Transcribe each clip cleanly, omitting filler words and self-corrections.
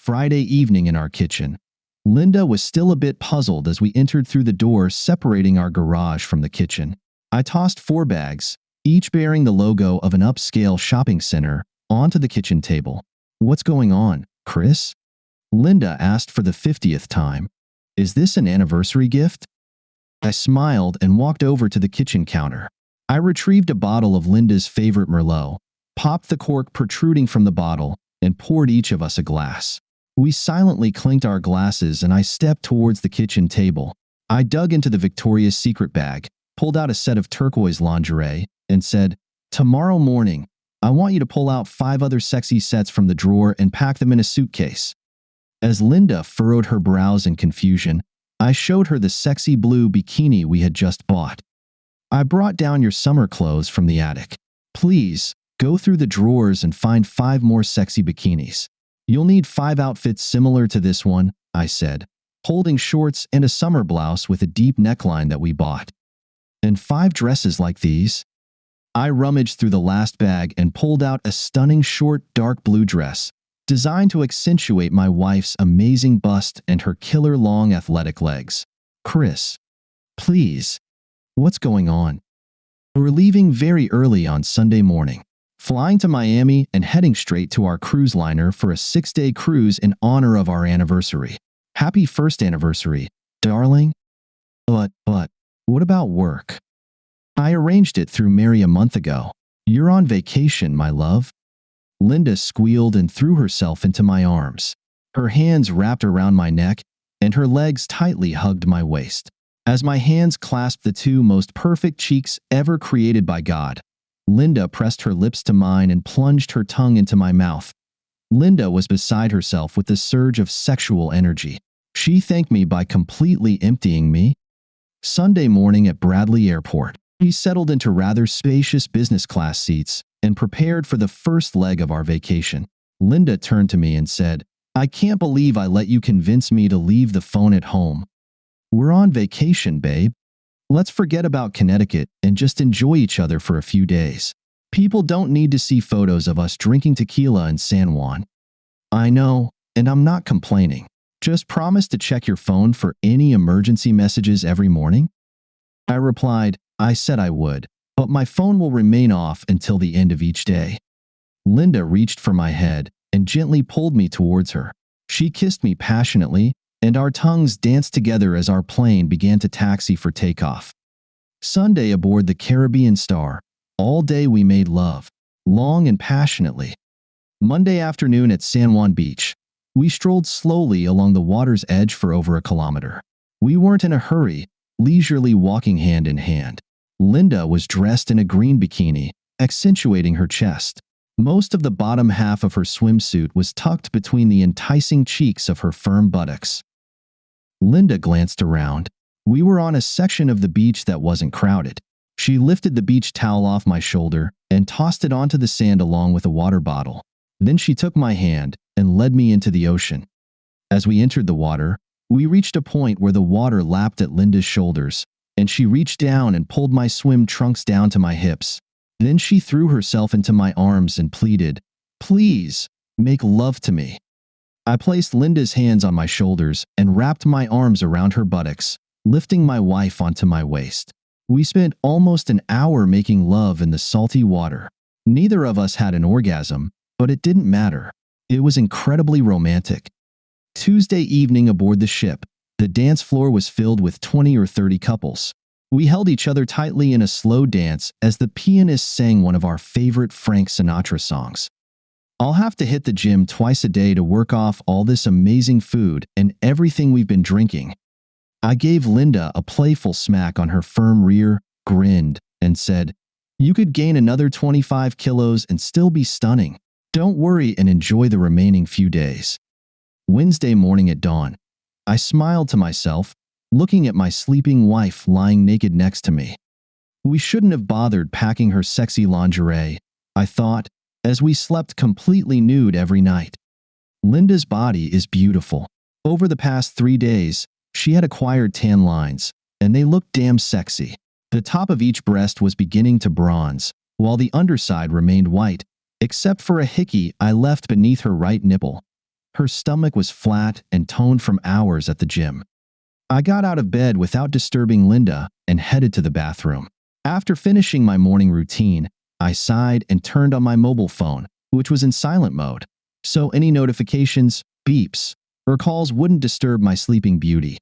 Friday evening in our kitchen. Linda was still a bit puzzled as we entered through the door separating our garage from the kitchen. I tossed 4 bags, each bearing the logo of an upscale shopping center, onto the kitchen table. "What's going on, Chris?" Linda asked for the 50th time. "Is this an anniversary gift?" I smiled and walked over to the kitchen counter. I retrieved a bottle of Linda's favorite Merlot, popped the cork protruding from the bottle, and poured each of us a glass. We silently clinked our glasses and I stepped towards the kitchen table. I dug into the Victoria's Secret bag, pulled out a set of turquoise lingerie, and said, "Tomorrow morning, I want you to pull out 5 other sexy sets from the drawer and pack them in a suitcase." As Linda furrowed her brows in confusion, I showed her the sexy blue bikini we had just bought. "I brought down your summer clothes from the attic. Please, go through the drawers and find 5 more sexy bikinis. You'll need 5 outfits similar to this one," I said, holding shorts and a summer blouse with a deep neckline that we bought. "And 5 dresses like these." I rummaged through the last bag and pulled out a stunning short dark blue dress, designed to accentuate my wife's amazing bust and her killer long athletic legs. "Chris, please, what's going on?" "We're leaving very early on Sunday morning, flying to Miami and heading straight to our cruise liner for a 6-day cruise in honor of our anniversary. Happy first anniversary, darling." But, what about work?" "I arranged it through Mary a month ago. You're on vacation, my love." Linda squealed and threw herself into my arms. Her hands wrapped around my neck, and her legs tightly hugged my waist. As my hands clasped the 2 most perfect cheeks ever created by God, Linda pressed her lips to mine and plunged her tongue into my mouth. Linda was beside herself with the surge of sexual energy. She thanked me by completely emptying me. Sunday morning at Bradley Airport, we settled into rather spacious business class seats and prepared for the first leg of our vacation. Linda turned to me and said, "I can't believe I let you convince me to leave the phone at home. We're on vacation, babe. Let's forget about Connecticut and just enjoy each other for a few days. People don't need to see photos of us drinking tequila in San Juan." "I know, and I'm not complaining. Just promise to check your phone for any emergency messages every morning." I replied, "I said I would, but my phone will remain off until the end of each day." Linda reached for my head and gently pulled me towards her. She kissed me passionately, and our tongues danced together as our plane began to taxi for takeoff. Sunday aboard the Caribbean Star. All day we made love, long and passionately. Monday afternoon at San Juan Beach. We strolled slowly along the water's edge for over a kilometer. We weren't in a hurry, leisurely walking hand in hand. Linda was dressed in a green bikini, accentuating her chest. Most of the bottom half of her swimsuit was tucked between the enticing cheeks of her firm buttocks. Linda glanced around. We were on a section of the beach that wasn't crowded. She lifted the beach towel off my shoulder and tossed it onto the sand along with a water bottle. Then she took my hand and led me into the ocean. As we entered the water, we reached a point where the water lapped at Linda's shoulders, and she reached down and pulled my swim trunks down to my hips. Then she threw herself into my arms and pleaded, "Please, make love to me." I placed Linda's hands on my shoulders and wrapped my arms around her buttocks, lifting my wife onto my waist. We spent almost an hour making love in the salty water. Neither of us had an orgasm, but it didn't matter. It was incredibly romantic. Tuesday evening aboard the ship, the dance floor was filled with 20 or 30 couples. We held each other tightly in a slow dance as the pianist sang one of our favorite Frank Sinatra songs. "I'll have to hit the gym twice a day to work off all this amazing food and everything we've been drinking." I gave Linda a playful smack on her firm rear, grinned, and said, "You could gain another 25 kilos and still be stunning. Don't worry and enjoy the remaining few days." Wednesday morning at dawn, I smiled to myself, looking at my sleeping wife lying naked next to me. We shouldn't have bothered packing her sexy lingerie, I thought, as we slept completely nude every night. Linda's body is beautiful. Over the past 3 days, she had acquired tan lines, and they looked damn sexy. The top of each breast was beginning to bronze, while the underside remained white, except for a hickey I left beneath her right nipple. Her stomach was flat and toned from hours at the gym. I got out of bed without disturbing Linda and headed to the bathroom. After finishing my morning routine, I sighed and turned on my mobile phone, which was in silent mode, so any notifications, beeps, or calls wouldn't disturb my sleeping beauty.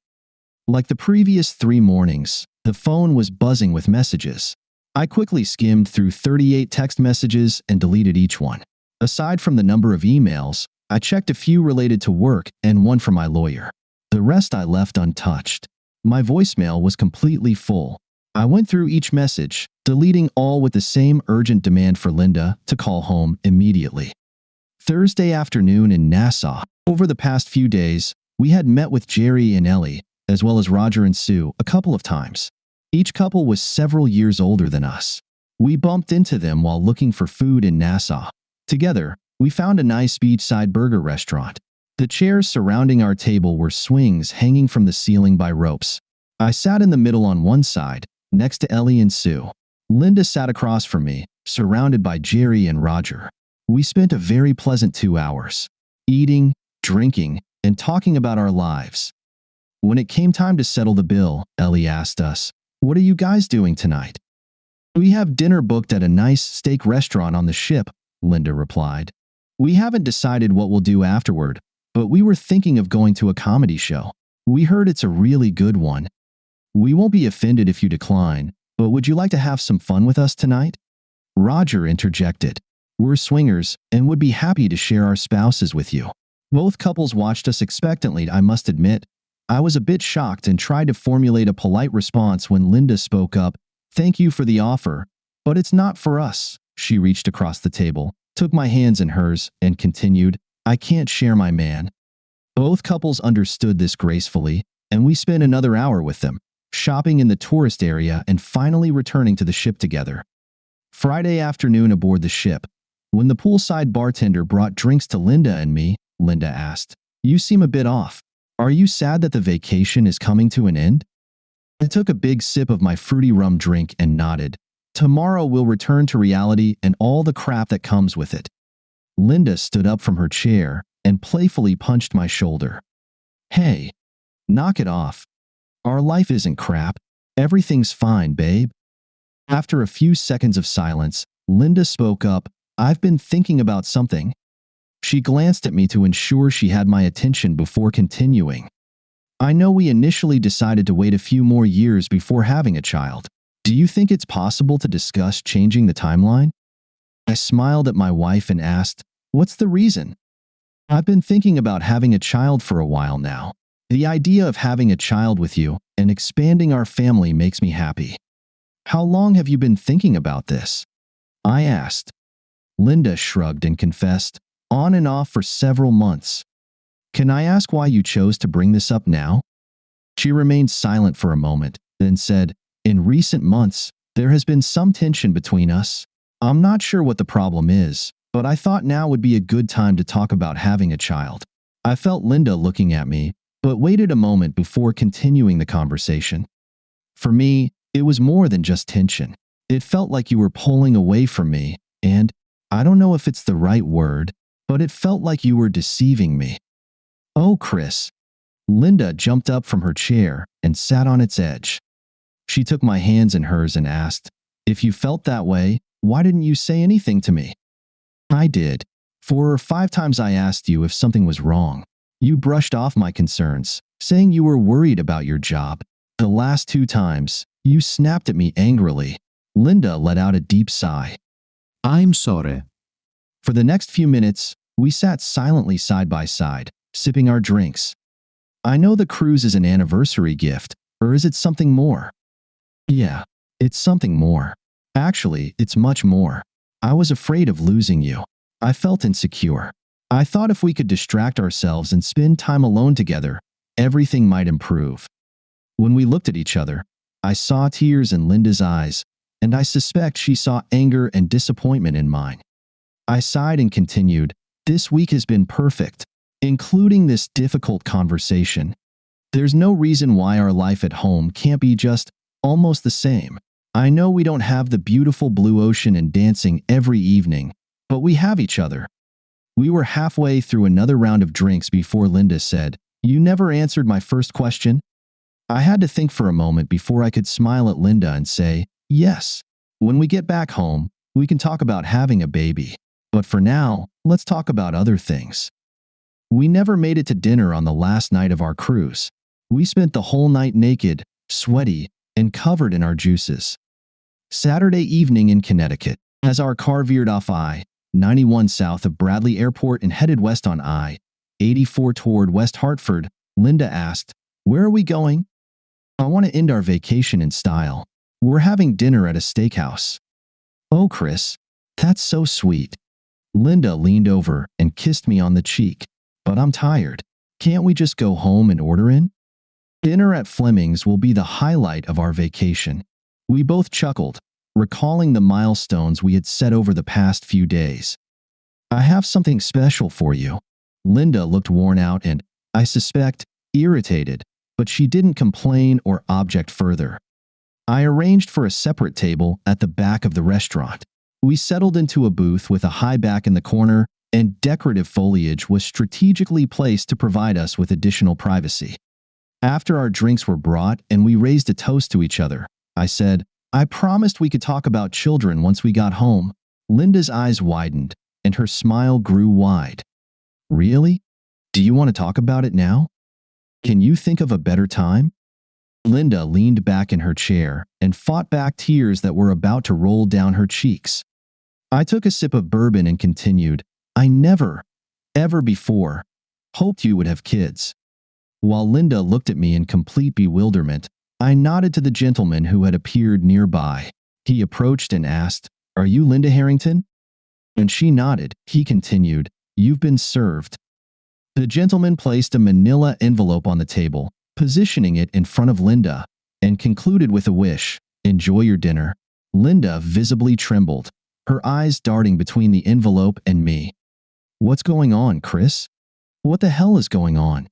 Like the previous 3 mornings, the phone was buzzing with messages. I quickly skimmed through 38 text messages and deleted each one. Aside from the number of emails, I checked a few related to work and one from my lawyer. The rest I left untouched. My voicemail was completely full. I went through each message, deleting all with the same urgent demand for Linda to call home immediately. Thursday afternoon in Nassau. Over the past few days, we had met with Jerry and Ellie, as well as Roger and Sue, a couple of times. Each couple was several years older than us. We bumped into them while looking for food in Nassau. Together, we found a nice beachside burger restaurant. The chairs surrounding our table were swings hanging from the ceiling by ropes. I sat in the middle on one side, next to Ellie and Sue. Linda sat across from me, surrounded by Jerry and Roger. We spent a very pleasant 2 hours, eating, drinking, and talking about our lives. When it came time to settle the bill, Ellie asked us, "What are you guys doing tonight?" "We have dinner booked at a nice steak restaurant on the ship," Linda replied. "We haven't decided what we'll do afterward, but we were thinking of going to a comedy show. We heard it's a really good one. We won't be offended if you decline, but would you like to have some fun with us tonight?" Roger interjected. "We're swingers and would be happy to share our spouses with you." Both couples watched us expectantly. I must admit, I was a bit shocked and tried to formulate a polite response when Linda spoke up. "Thank you for the offer, but it's not for us." She reached across the table, took my hands in hers, and continued, "I can't share my man." Both couples understood this gracefully, and we spent another hour with them, shopping in the tourist area and finally returning to the ship together. Friday afternoon aboard the ship, when the poolside bartender brought drinks to Linda and me, Linda asked, "You seem a bit off. Are you sad that the vacation is coming to an end?" I took a big sip of my fruity rum drink and nodded. "Tomorrow we'll return to reality and all the crap that comes with it." Linda stood up from her chair and playfully punched my shoulder. "Hey, knock it off. Our life isn't crap. Everything's fine, babe." After a few seconds of silence, Linda spoke up. "I've been thinking about something." She glanced at me to ensure she had my attention before continuing. "I know we initially decided to wait a few more years before having a child. Do you think it's possible to discuss changing the timeline?" I smiled at my wife and asked, "What's the reason?" "I've been thinking about having a child for a while now. The idea of having a child with you and expanding our family makes me happy." "How long have you been thinking about this?" I asked. Linda shrugged and confessed, "On and off for several months." "Can I ask why you chose to bring this up now?" She remained silent for a moment, then said, "In recent months, there has been some tension between us. I'm not sure what the problem is, but I thought now would be a good time to talk about having a child." I felt Linda looking at me, but waited a moment before continuing the conversation. "For me, it was more than just tension. It felt like you were pulling away from me, and I don't know if it's the right word, but it felt like you were deceiving me." "Oh, Chris." Linda jumped up from her chair and sat on its edge. She took my hands in hers and asked, "If you felt that way, why didn't you say anything to me?" "I did. 4 or 5 times I asked you if something was wrong. You brushed off my concerns, saying you were worried about your job. The last 2 times, you snapped at me angrily." Linda let out a deep sigh. "I'm sorry." For the next few minutes, we sat silently side by side, sipping our drinks. "I know the cruise is an anniversary gift, or is it something more?" "Yeah, it's something more. Actually, it's much more. I was afraid of losing you. I felt insecure. I thought if we could distract ourselves and spend time alone together, everything might improve." When we looked at each other, I saw tears in Linda's eyes, and I suspect she saw anger and disappointment in mine. I sighed and continued, "This week has been perfect, including this difficult conversation. There's no reason why our life at home can't be just almost the same. I know we don't have the beautiful blue ocean and dancing every evening, but we have each other. We were halfway through another round of drinks before Linda said, "You never answered my first question." I had to think for a moment before I could smile at Linda and say, "Yes. When we get back home, we can talk about having a baby. But for now, let's talk about other things." We never made it to dinner on the last night of our cruise. We spent the whole night naked, sweaty, and covered in our juices. Saturday evening in Connecticut, as our car veered off I-91 south of Bradley Airport and headed west on I-84 toward West Hartford, Linda asked, "Where are we going?" "I want to end our vacation in style. We're having dinner at a steakhouse." "Oh, Chris, that's so sweet." Linda leaned over and kissed me on the cheek. "But I'm tired. Can't we just go home and order in?" Dinner at Fleming's will be the highlight of our vacation. We both chuckled, recalling the milestones we had set over the past few days. "I have something special for you." Linda looked worn out and, I suspect, irritated, but she didn't complain or object further. I arranged for a separate table at the back of the restaurant. We settled into a booth with a high back in the corner, and decorative foliage was strategically placed to provide us with additional privacy. After our drinks were brought and we raised a toast to each other, I said, "I promised we could talk about children once we got home." Linda's eyes widened, and her smile grew wide. "Really? Do you want to talk about it now? Can you think of a better time?" Linda leaned back in her chair and fought back tears that were about to roll down her cheeks. I took a sip of bourbon and continued, "I never, ever before, hoped you would have kids." While Linda looked at me in complete bewilderment, I nodded to the gentleman who had appeared nearby. He approached and asked, "Are you Linda Harrington?" When she nodded, he continued, "You've been served." The gentleman placed a manila envelope on the table, positioning it in front of Linda, and concluded with a wish, "Enjoy your dinner." Linda visibly trembled, her eyes darting between the envelope and me. "What's going on, Chris? What the hell is going on?"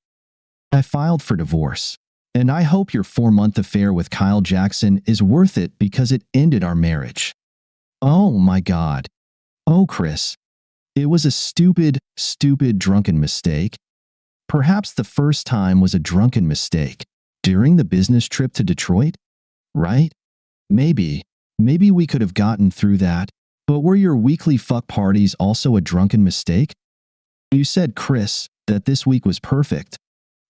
"I filed for divorce, and I hope your 4-month affair with Kyle Jackson is worth it because it ended our marriage." "Oh my God. Oh, Chris. It was a stupid, stupid drunken mistake." "Perhaps the first time was a drunken mistake. During the business trip to Detroit? Right? Maybe we could have gotten through that. But were your weekly fuck parties also a drunken mistake? You said, Chris, that this week was perfect.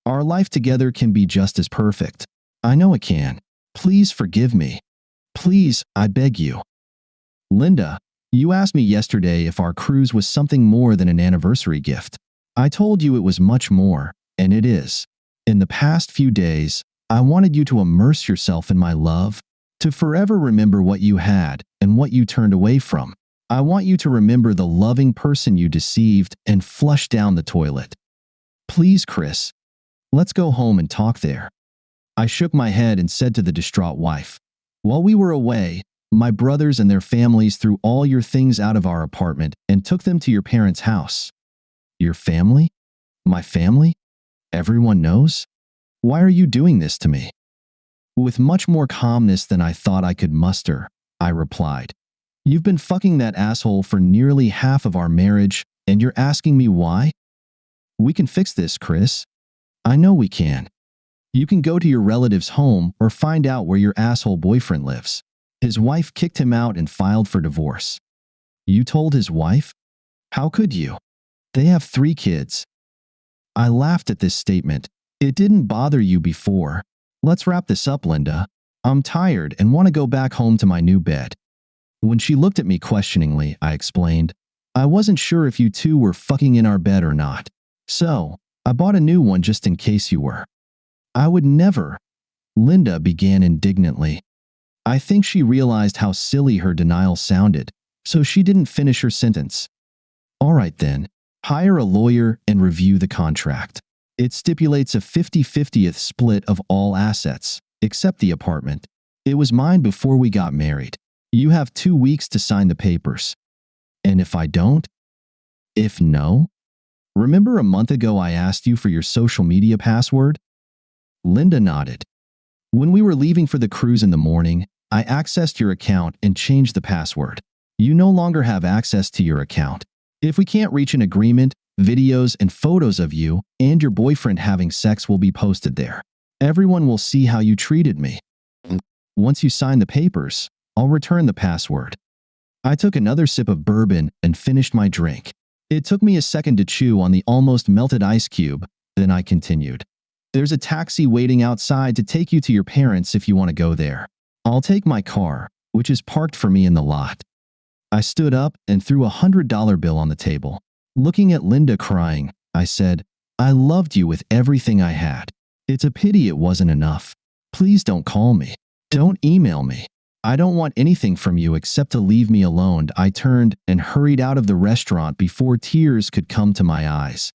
Our life together can be just as perfect. I know it can. Please forgive me. Please, I beg you." "Linda, you asked me yesterday if our cruise was something more than an anniversary gift. I told you it was much more, and it is. In the past few days, I wanted you to immerse yourself in my love, to forever remember what you had and what you turned away from. I want you to remember the loving person you deceived and flushed down the toilet. Please, Chris, let's go home and talk there." I shook my head and said to the distraught wife, "While we were away, my brothers and their families threw all your things out of our apartment and took them to your parents' house." "Your family? My family? Everyone knows? Why are you doing this to me?" With much more calmness than I thought I could muster, I replied, "You've been fucking that asshole for nearly half of our marriage, and you're asking me why? We can fix this, Chris. I know we can. You can go to your relative's home or find out where your asshole boyfriend lives. His wife kicked him out and filed for divorce." "You told his wife? How could you? They have 3 kids." I laughed at this statement. "It didn't bother you before. Let's wrap this up, Linda. I'm tired and want to go back home to my new bed." When she looked at me questioningly, I explained, "I wasn't sure if you two were fucking in our bed or not. So, I bought a new one just in case you were." "I would never," Linda began indignantly. I think she realized how silly her denial sounded, so she didn't finish her sentence. "All right then, hire a lawyer and review the contract. It stipulates a 50-50th split of all assets, except the apartment. It was mine before we got married. You have 2 weeks to sign the papers. And if I don't? If no? Remember a month ago I asked you for your social media password?" Linda nodded. "When we were leaving for the cruise in the morning, I accessed your account and changed the password. You no longer have access to your account. If we can't reach an agreement, videos and photos of you and your boyfriend having sex will be posted there. Everyone will see how you treated me. Once you sign the papers, I'll return the password." I took another sip of bourbon and finished my drink. It took me a second to chew on the almost melted ice cube, then I continued. "There's a taxi waiting outside to take you to your parents if you want to go there. I'll take my car, which is parked for me in the lot." I stood up and threw a $100 bill on the table. Looking at Linda crying, I said, "I loved you with everything I had. It's a pity it wasn't enough. Please don't call me. Don't email me. I don't want anything from you except to leave me alone." I turned and hurried out of the restaurant before tears could come to my eyes.